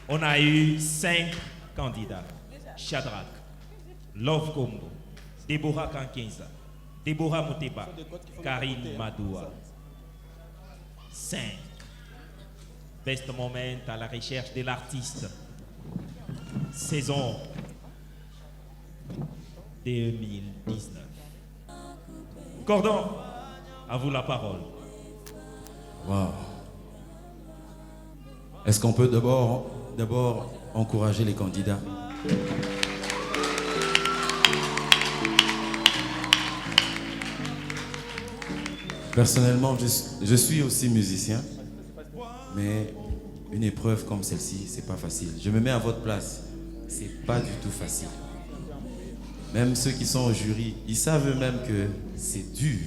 On a eu 5 candidats. Shadrach, Love Combo, Deborah Kankinza, Deborah Muteba, Karine Madoua. 5. Best Moment à la recherche de l'artiste. Saison 2019. Cordon, à vous la parole. Wow. Est-ce qu'on peut d'abord encourager les candidats? Personnellement, je suis aussi musicien, mais une épreuve comme celle-ci, c'est pas facile. Je me mets à votre place, c'est pas du tout facile. Même ceux qui sont au jury, ils savent eux-mêmes que c'est dur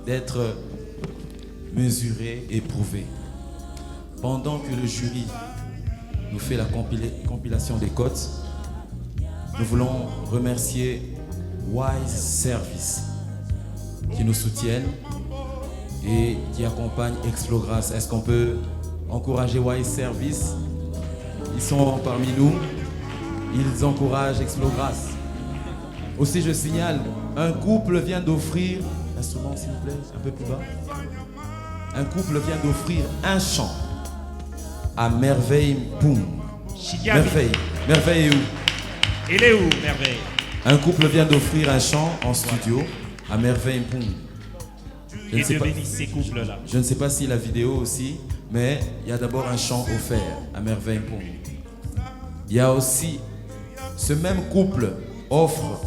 d'être mesuré, éprouvé. Pendant que le jury nous fait la compilation des cotes, nous voulons remercier Wise Service qui nous soutiennent et qui accompagne Explograce. Est-ce qu'on peut encourager Wise Service? Ils sont parmi nous, ils encouragent Explograce. Aussi, je signale, un couple vient d'offrir, instrument s'il vous plaît, un peu plus bas. Un couple vient d'offrir un chant à Merveille Poum. Merveille est où? Il est où, Merveille? Un couple vient d'offrir un chant en studio à Merveille Poum. Je ne sais pas si la vidéo aussi, mais il y a d'abord un chant offert à Merveille Poum. Il y a aussi, ce même couple offre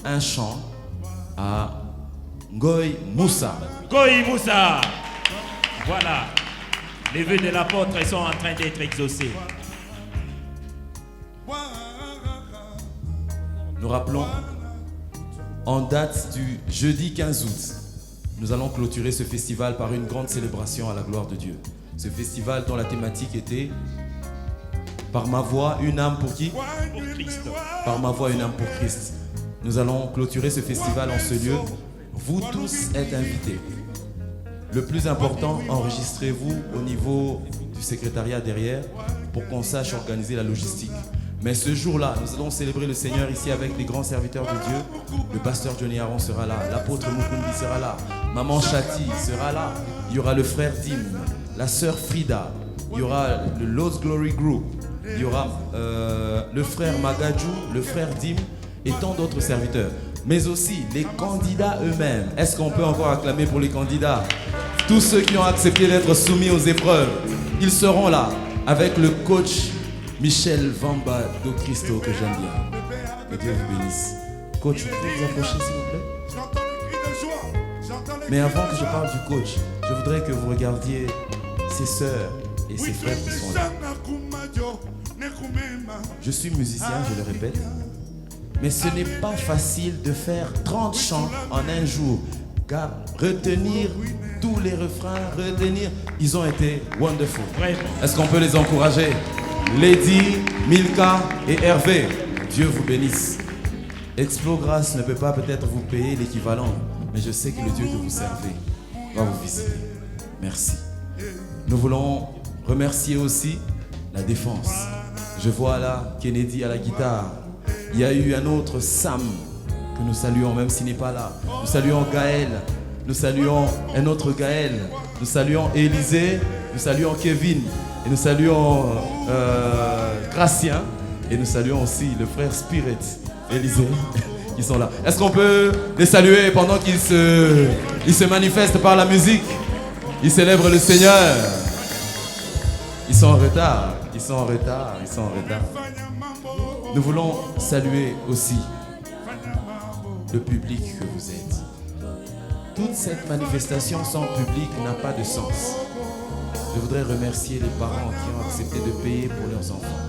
un chant à Ngoy Moussa. Ngoy Moussa. Voilà. Les vœux de l'apôtre sont en train d'être exaucés. Nous rappelons, en date du jeudi 15 août, nous allons clôturer ce festival par une grande célébration à la gloire de Dieu. Ce festival dont la thématique était « Par ma voix, une âme pour qui ?» Pour Christ. Par ma voix, une âme pour Christ. Nous allons clôturer ce festival en ce lieu. Vous tous êtes invités. Le plus important, enregistrez-vous au niveau du secrétariat derrière pour qu'on sache organiser la logistique. Mais ce jour-là, nous allons célébrer le Seigneur ici avec les grands serviteurs de Dieu. Le pasteur Johnny Aron sera là, l'apôtre Mukundi sera là, Maman Chati sera là. Il y aura le frère Dim, la sœur Frida, il y aura le Lost Glory Group, il y aura le frère Magadjou, le frère Dim et tant d'autres serviteurs. Mais aussi les candidats eux-mêmes. Est-ce qu'on peut encore acclamer pour les candidats? Tous ceux qui ont accepté d'être soumis aux épreuves, ils seront là avec le coach Michel Vamba do Cristo que j'aime bien. Que Dieu vous bénisse. Coach, vous pouvez vous approcher s'il vous plaît? Mais avant que je parle du coach, je voudrais que vous regardiez ses sœurs et ses frères qui sont là. Je suis musicien, je le répète. Mais ce n'est pas facile de faire 30 chants en un jour. Car retenir tous les refrains, ils ont été wonderful. Est-ce qu'on peut les encourager? Lady, Milka et Hervé, Dieu vous bénisse. Explograce ne peut pas peut-être vous payer l'équivalent, mais je sais que le Dieu que vous servez va vous visiter. Merci. Nous voulons remercier aussi la défense. Je vois là Kennedy à la guitare. Il y a eu un autre Sam que nous saluons, même s'il n'est pas là. Nous saluons Gaël. Nous saluons un autre Gaël. Nous saluons Élisée. Nous saluons Kevin. Et nous saluons Gracien. Et nous saluons aussi le frère Spirit, Élisée, qui sont là. Est-ce qu'on peut les saluer pendant qu'ils se manifestent par la musique? Ils célèbrent le Seigneur. Ils sont en retard. Ils sont en retard. Ils sont en retard. Nous voulons saluer aussi le public que vous êtes. Toute cette manifestation sans public n'a pas de sens. Je voudrais remercier les parents qui ont accepté de payer pour leurs enfants.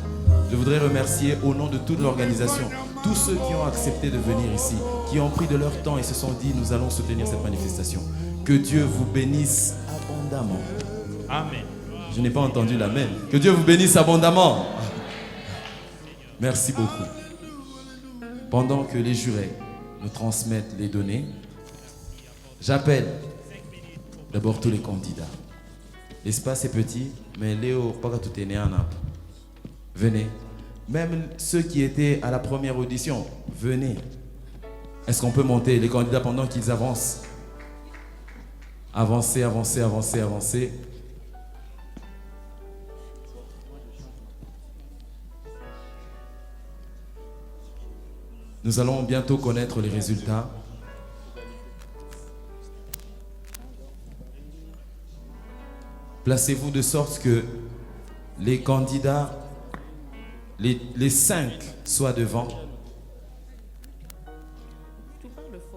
Je voudrais remercier au nom de toute l'organisation tous ceux qui ont accepté de venir ici, qui ont pris de leur temps et se sont dit nous allons soutenir cette manifestation. Que Dieu vous bénisse abondamment. Amen. Je n'ai pas entendu l'amen. Que Dieu vous bénisse abondamment. Merci beaucoup. Pendant que les jurés nous transmettent les données, j'appelle d'abord tous les candidats. L'espace est petit, mais Léo, pas tout est né en app. venez. Même ceux qui étaient à la première audition, venez. Est-ce qu'on peut monter les candidats pendant qu'ils avancent? Avancez, avancez, avancez, avancez. Nous allons bientôt connaître les résultats. Placez-vous de sorte que les candidats, les 5 soient devant.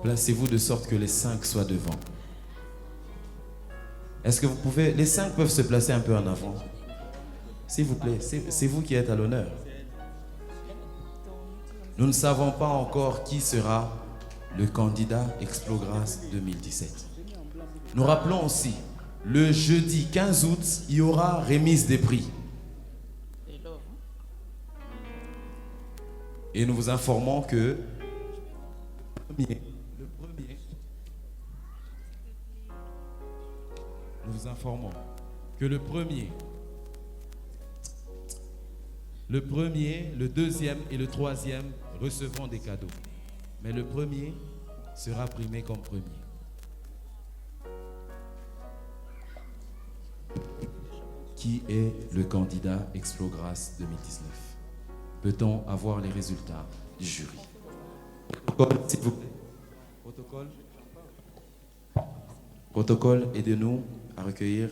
Placez-vous de sorte que les 5 soient devant. Est-ce que vous pouvez... Les 5 peuvent se placer un peu en avant. S'il vous plaît, c'est vous qui êtes à l'honneur. Nous ne savons pas encore qui sera le candidat Explogrâce 2017. Nous rappelons aussi, le jeudi 15 août, il y aura remise des prix. Et nous vous informons que nous vous informons que le premier, le deuxième et le troisième recevront des cadeaux. Mais le premier sera primé comme premier. Qui est le candidat Explogrâce 2019? Peut-on avoir les résultats du jury? Protocole, s'il vous plaît. Protocole. Protocole, aidez-nous à recueillir.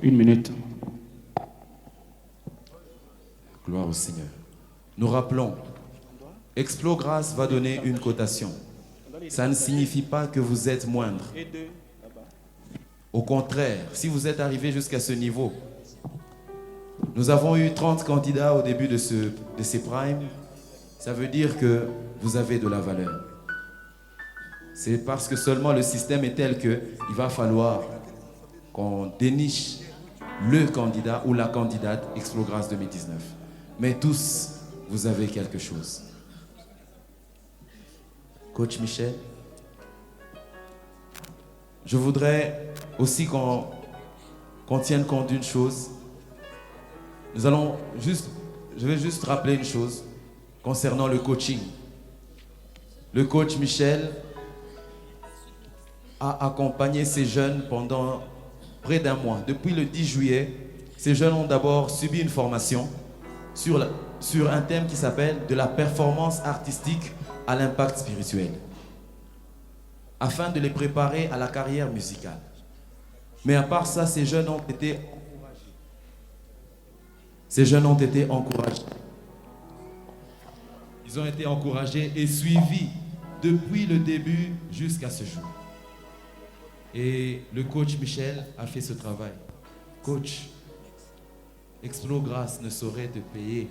Une minute. Gloire au Seigneur. Nous rappelons, Explogrâce va donner une cotation. Ça ne signifie pas que vous êtes moindre. Au contraire, si vous êtes arrivé jusqu'à ce niveau, nous avons eu 30 candidats au début de ces primes. Ça veut dire que vous avez de la valeur. C'est parce que seulement le système est tel qu'il va falloir qu'on déniche le candidat ou la candidate Explogrâce 2019. Mais tous, vous avez quelque chose. Coach Michel, je voudrais aussi qu'on tienne compte d'une chose. Je vais juste rappeler une chose concernant le coaching. Le coach Michel a accompagné ces jeunes pendant près d'un mois. Depuis le 10 juillet, ces jeunes ont d'abord subi une formation sur un thème qui s'appelle « De la performance artistique à l'impact spirituel » afin de les préparer à la carrière musicale. Mais à part ça, ces jeunes ont été encouragés. Ces jeunes ont été encouragés. Ils ont été encouragés et suivis depuis le début jusqu'à ce jour. Et le coach Michel a fait ce travail. Coach, Explogrâce ne saurait te payer.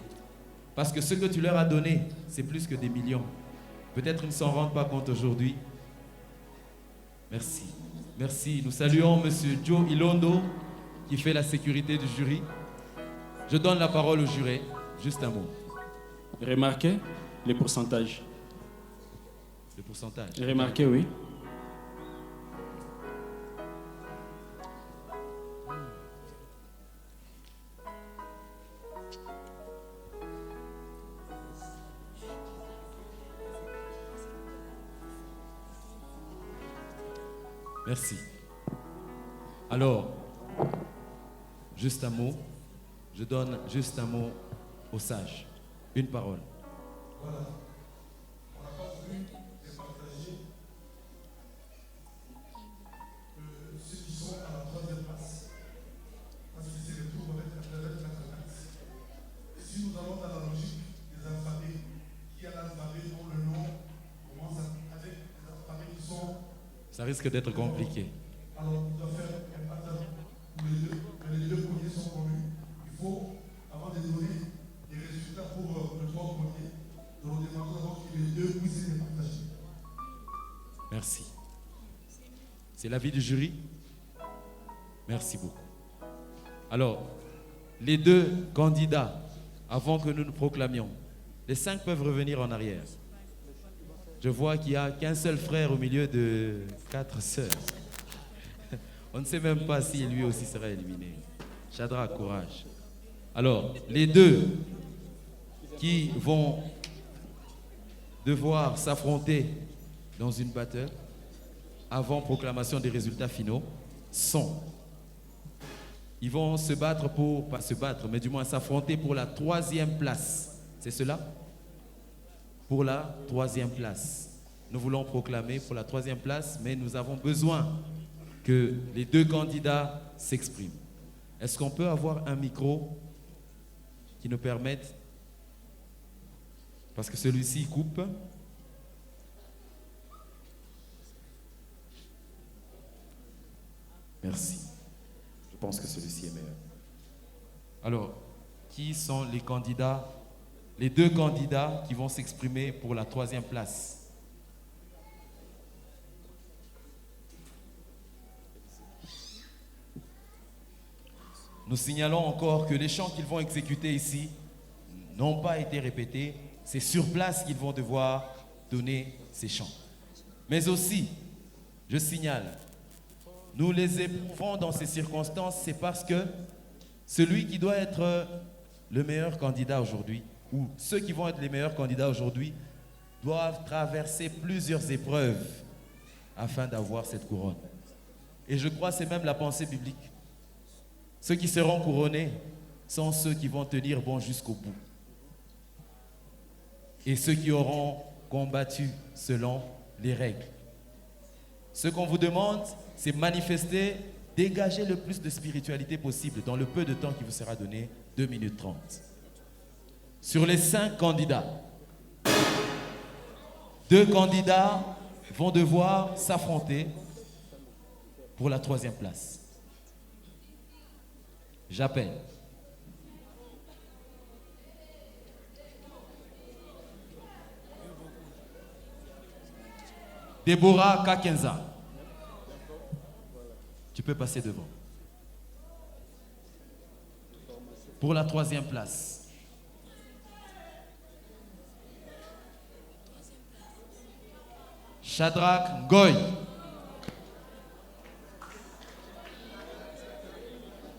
Parce que ce que tu leur as donné, c'est plus que des millions. Peut-être ils ne s'en rendent pas compte aujourd'hui. Merci. Merci. Nous saluons M. Joe Ilondo qui fait la sécurité du jury. Je donne la parole au juré. Juste un mot. Remarquez les pourcentages. Le pourcentage. Remarquez, oui. Merci. Alors, juste un mot. Je donne juste un mot au sage. Une parole. Voilà. On n'a pas voulu départager ceux qui sont à la troisième place. Parce que c'est le tour avec la planète mathématique. Et si nous allons dans la logique des alphabets, qui a l'alphabet dont le nom commence avec les alphabets qui sont... Ça risque d'être compliqué. Alors, on doit faire un pattern pour les deux, mais les deux premiers sont connus. Il faut, avant de donner des résultats pour le trois premiers, nous demandons d'abord que les deux puissent les partager. Merci. C'est l'avis du jury? Merci beaucoup. Alors, les deux candidats, avant que nous nous proclamions, les 5 peuvent revenir en arrière. Je vois qu'il n'y a qu'un seul frère au milieu de 4 sœurs. On ne sait même pas si lui aussi sera éliminé. Shadrach, courage. Alors, les deux qui vont devoir s'affronter dans une battle avant proclamation des résultats finaux sont... Ils vont se battre pour... Pas se battre, mais du moins s'affronter pour la 3e place. C'est cela? Pour la 3e place. Nous voulons proclamer pour la 3e place, mais nous avons besoin que les deux candidats s'expriment. Est-ce qu'on peut avoir un micro qui nous permette, parce que celui-ci coupe. Merci. Je pense que celui-ci est meilleur. Alors, qui sont les candidats, les deux candidats qui vont s'exprimer pour la 3e place? Nous signalons encore que les chants qu'ils vont exécuter ici n'ont pas été répétés. C'est sur place qu'ils vont devoir donner ces chants. Mais aussi, je signale, nous les éprouvons dans ces circonstances, c'est parce que celui qui doit être le meilleur candidat aujourd'hui, ou ceux qui vont être les meilleurs candidats aujourd'hui, doivent traverser plusieurs épreuves afin d'avoir cette couronne. Et je crois que c'est même la pensée biblique. Ceux qui seront couronnés sont ceux qui vont tenir bon jusqu'au bout. Et ceux qui auront combattu selon les règles. Ce qu'on vous demande, c'est manifester, dégager le plus de spiritualité possible dans le peu de temps qui vous sera donné, 2 minutes 30. Sur les 5 candidats, 2 candidats vont devoir s'affronter pour la 3e place. J'appelle Deborah Kakenza. Tu peux passer devant. Pour la 3e place. Shadrach Ngoy.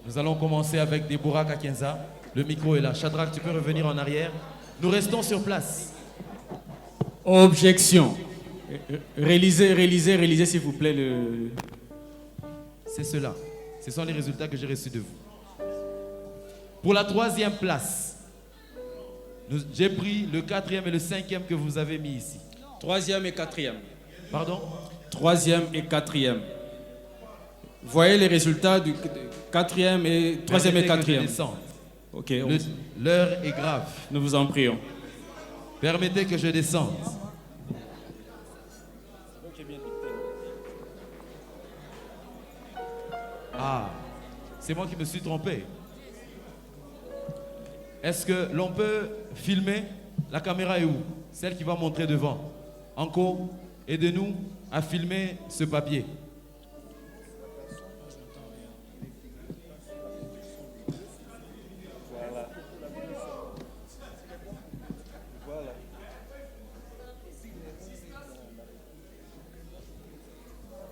Nous allons commencer avec Deborah Kakenza. Le micro est là. Shadrach, tu peux revenir en arrière. Nous restons sur place. Objection. Réalisez s'il vous plaît C'est cela. Ce sont les résultats que j'ai reçus de vous. Pour la 3e place, j'ai pris le 4e et le 5e que vous avez mis ici. 3e et 4e. Pardon? 3e et 4e. Voyez les résultats du 4e et 3e et 4e. Ok. L'heure est grave. Nous vous en prions. Permettez que je descende. Ah, c'est moi qui me suis trompé. Est-ce que l'on peut filmer? La caméra est où? Celle qui va montrer devant. Anko, aidez-nous à filmer ce papier.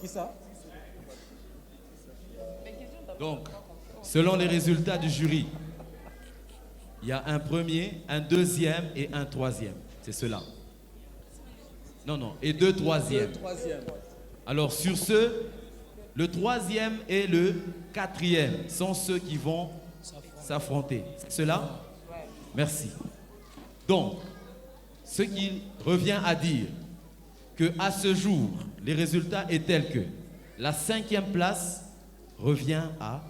Qui ça? Donc, selon les résultats du jury, il y a un premier, un deuxième et un troisième. C'est cela. Non, non, et 2 troisièmes. Alors, sur ce, le 3e et le 4e sont ceux qui vont s'affronter. C'est cela? Merci. Donc, ce qui revient à dire qu'à ce jour, les résultats est tel que la 5e place revient à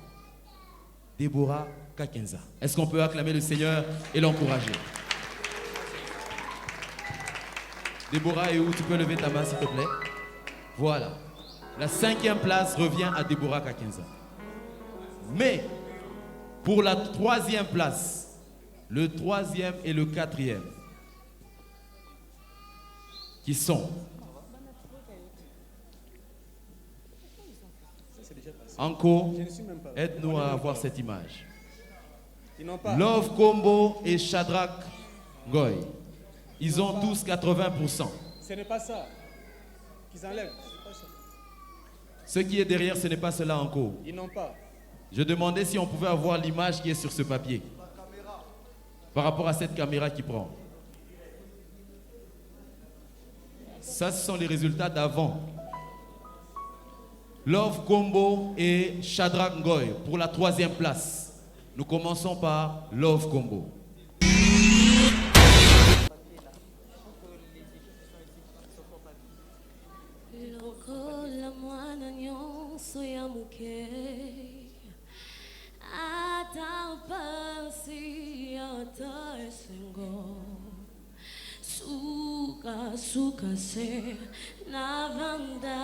Deborah Kakenza. Est-ce qu'on peut acclamer le Seigneur et l'encourager? Deborah est où? Tu peux lever ta main s'il te plaît? Voilà. La 5e place revient à Deborah Kakenza. Mais pour la 3e place, le 3e et le 4e, qui sont Anko, aide-nous à avoir cette image. Love Combo et Shadrach Ngoy. Ils ont tous 80%. Ce n'est pas ça qu'ils enlèvent. Ce qui est derrière, ce n'est pas cela encore. Ils n'ont pas. Je demandais si on pouvait avoir l'image qui est sur ce papier. Par rapport à cette caméra qui prend. Ça, ce sont les résultats d'avant. Love Combo et Shadrach Ngoy pour la 3e place. Nous commençons par Love Combo. Suka se navanda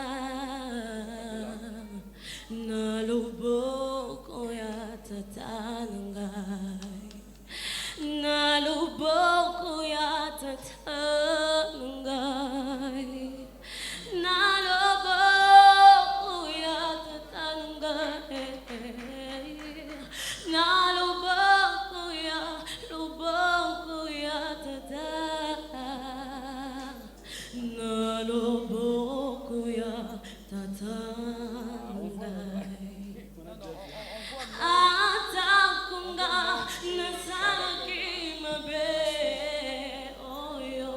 na luboko ya tatanangai na luboko ya tatanangai na luboko ya tatanangai na luboko ya tatanangai naloboko ya tatangai atakunga nasaki mabe oyo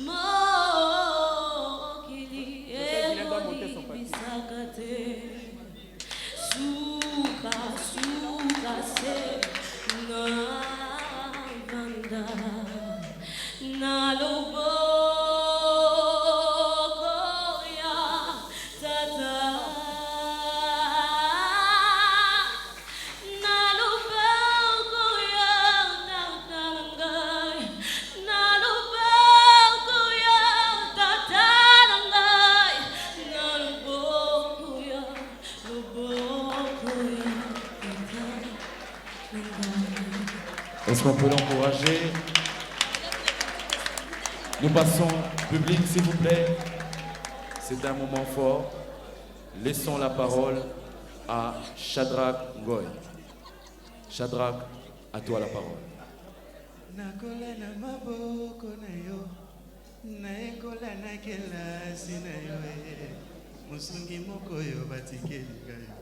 mokili bisakate suka se na banda naloboko Est-ce qu'on peut l'encourager? Nous passons, public s'il vous plaît. C'est un moment fort. Laissons la parole à Shadrach Ngoy. Shadrach, à toi la parole. Nakola na maboko na yo, naekola na kelasi na yo, musungi moko yo batikeli gayo.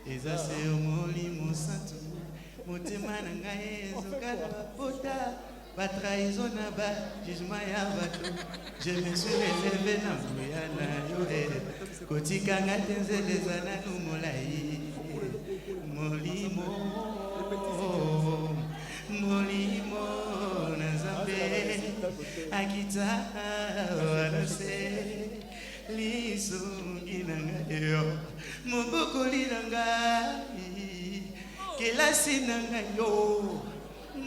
Eza se molimo santu, motema na ngai ezokala bapota, batrahison na ba jugement ya bato. Je me suis élevé na mbuya na yo, kotikanga te nzela eza nanu molai. Molimo na Nzambe akita wanase lisungi na ngai yo mobokoli na ngai kelasi na ngai yo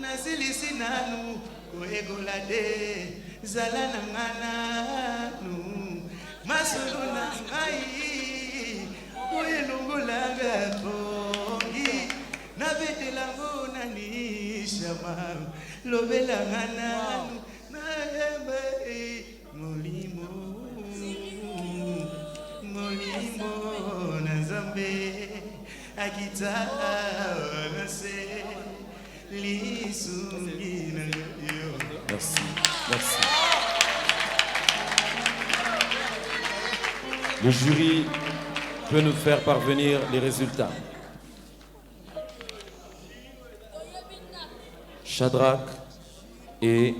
nasilisi nanu koyekola te zala na ngai nanu masolo na ngai oyelongolanga bongi nabetelango nani shama lobelanga nanu nayembe molimo na Nzambe akita wanase lisungi na yo. Merci, merci. Le jury peut nous faire parvenir les résultats. Shadrach et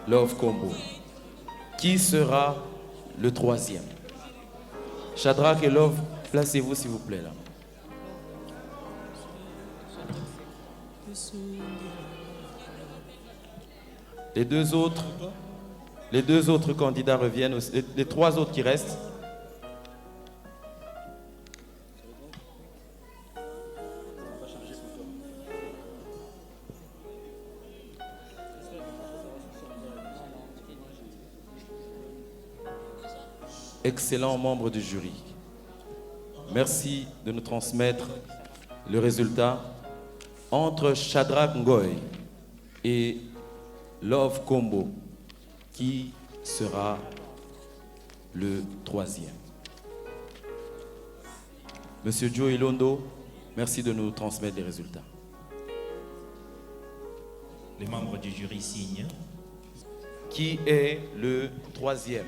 Love Combo. Qui sera le 3e? Shadrach et Love, placez-vous s'il vous plaît là. Les deux autres candidats reviennent, les 3 autres qui restent. Excellents membres du jury. Merci de nous transmettre le résultat. Entre Shadrach Ngoy et Love Combo, qui sera le 3e? Monsieur Joe Ilondo, merci de nous transmettre les résultats. Les membres du jury signent. Qui est le 3e?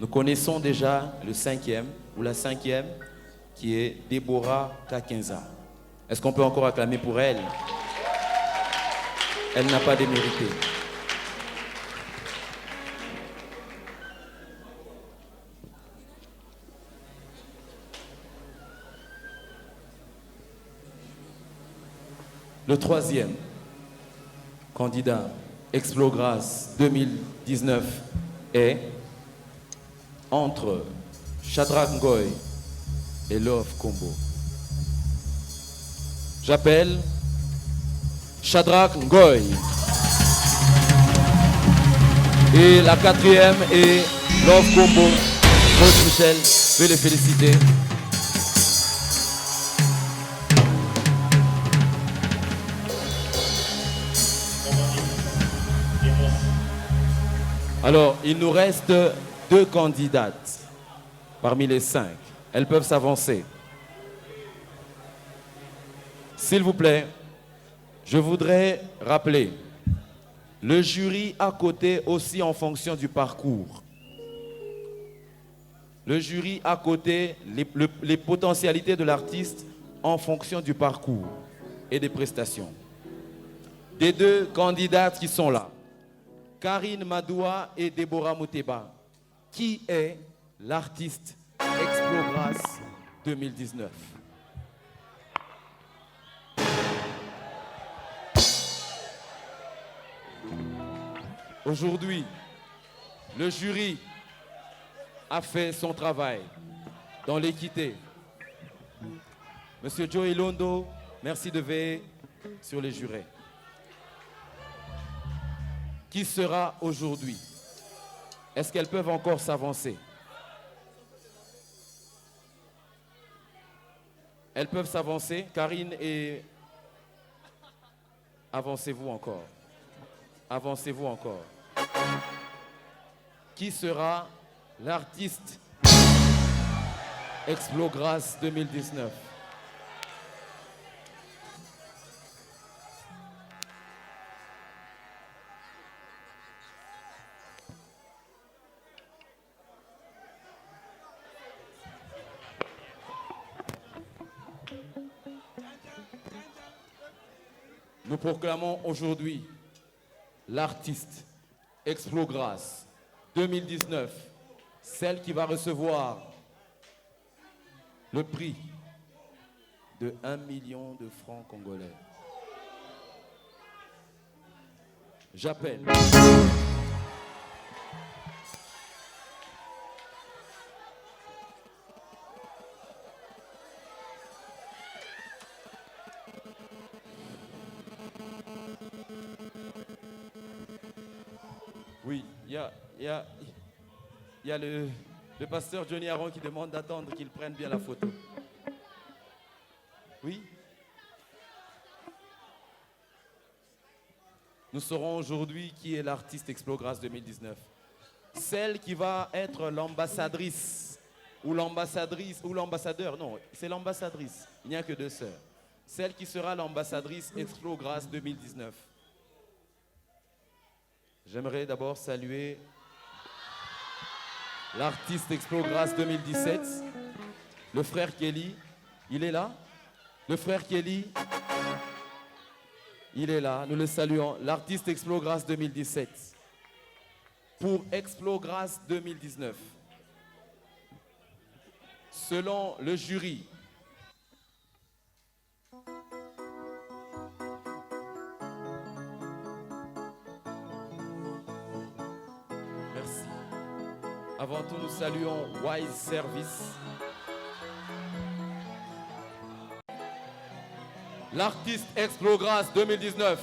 Nous connaissons déjà le 5e ou la 5e qui est Déborah Kakenza. Est-ce qu'on peut encore acclamer pour elle? Elle n'a pas démérité. Le 3e candidat Explogrâce 2019 est entre Shadrach Ngoy et Love Combo. J'appelle Shadrach Ngoy. Et la 4e est Love Combo. Rose Michel, je vais les féliciter. Alors, il nous reste 2 candidates parmi les 5. Elles peuvent s'avancer. S'il vous plaît, je voudrais rappeler le jury à côté aussi en fonction du parcours. Le jury à côté, les potentialités de l'artiste en fonction du parcours et des prestations. Des 2 candidates qui sont là, Karine Madoua et Déborah Mouteba. Qui est l'artiste Explogrâce 2019? Aujourd'hui, le jury a fait son travail dans l'équité. Monsieur Joey Londo, merci de veiller sur les jurés. Qui sera aujourd'hui? Est-ce qu'elles peuvent encore s'avancer? Elles peuvent s'avancer. Karine et... Avancez-vous encore. Avancez-vous encore. Qui sera l'artiste Explogrâce 2019? Nous proclamons aujourd'hui l'artiste Explogrâce 2019, celle qui va recevoir le prix de 1 million de francs congolais. J'appelle oui, il y a le pasteur Johnny Aron qui demande d'attendre qu'il prenne bien la photo. Oui. Nous saurons aujourd'hui qui est l'artiste Explogrâce 2019. Celle qui va être l'ambassadrice, ou l'ambassadrice, ou l'ambassadeur, non, c'est l'ambassadrice, il n'y a que 2 sœurs. Celle qui sera l'ambassadrice Explogrâce 2019. J'aimerais d'abord saluer l'artiste Explogrâce 2017, le frère Kelly. Il est là? Le frère Kelly, il est là. Nous le saluons. L'artiste Explogrâce 2017 pour Explogrâce 2019. Selon le jury, avant tout, nous saluons Wise Service. L'artiste Explogrâce 2019.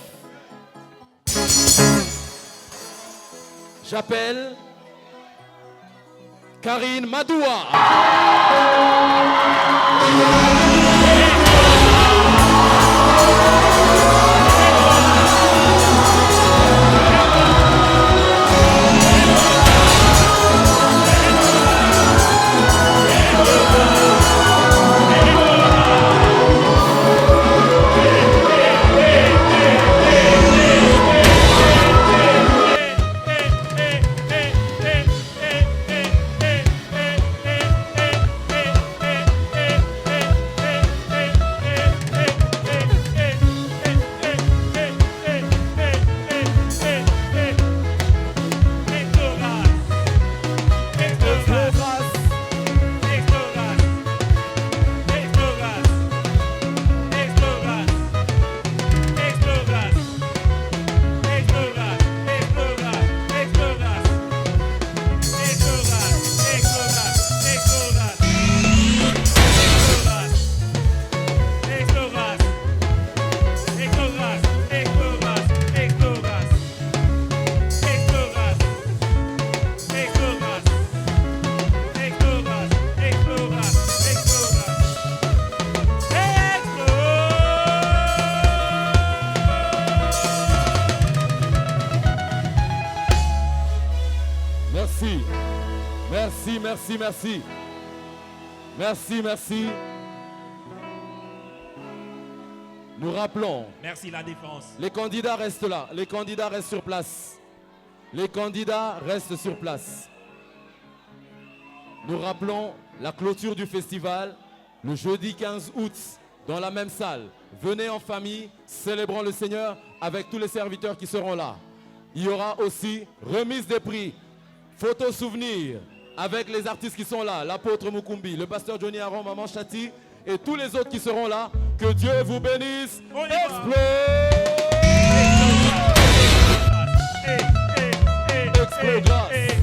J'appelle Karine Madoua. merci, merci. Merci, merci. Nous rappelons, Merci la défense. les candidats restent là, les candidats restent sur place. Les candidats restent sur place. Nous rappelons la clôture du festival le jeudi 15 août dans la même salle. Venez en famille, célébrons le Seigneur avec tous les serviteurs qui seront là. Il y aura aussi remise des prix, photos souvenirs avec les artistes qui sont là, l'apôtre Mukumbi, le pasteur Johnny Aron, Maman Chati et tous les autres qui seront là. Que Dieu vous bénisse. On y va. Explose! Explose grâce.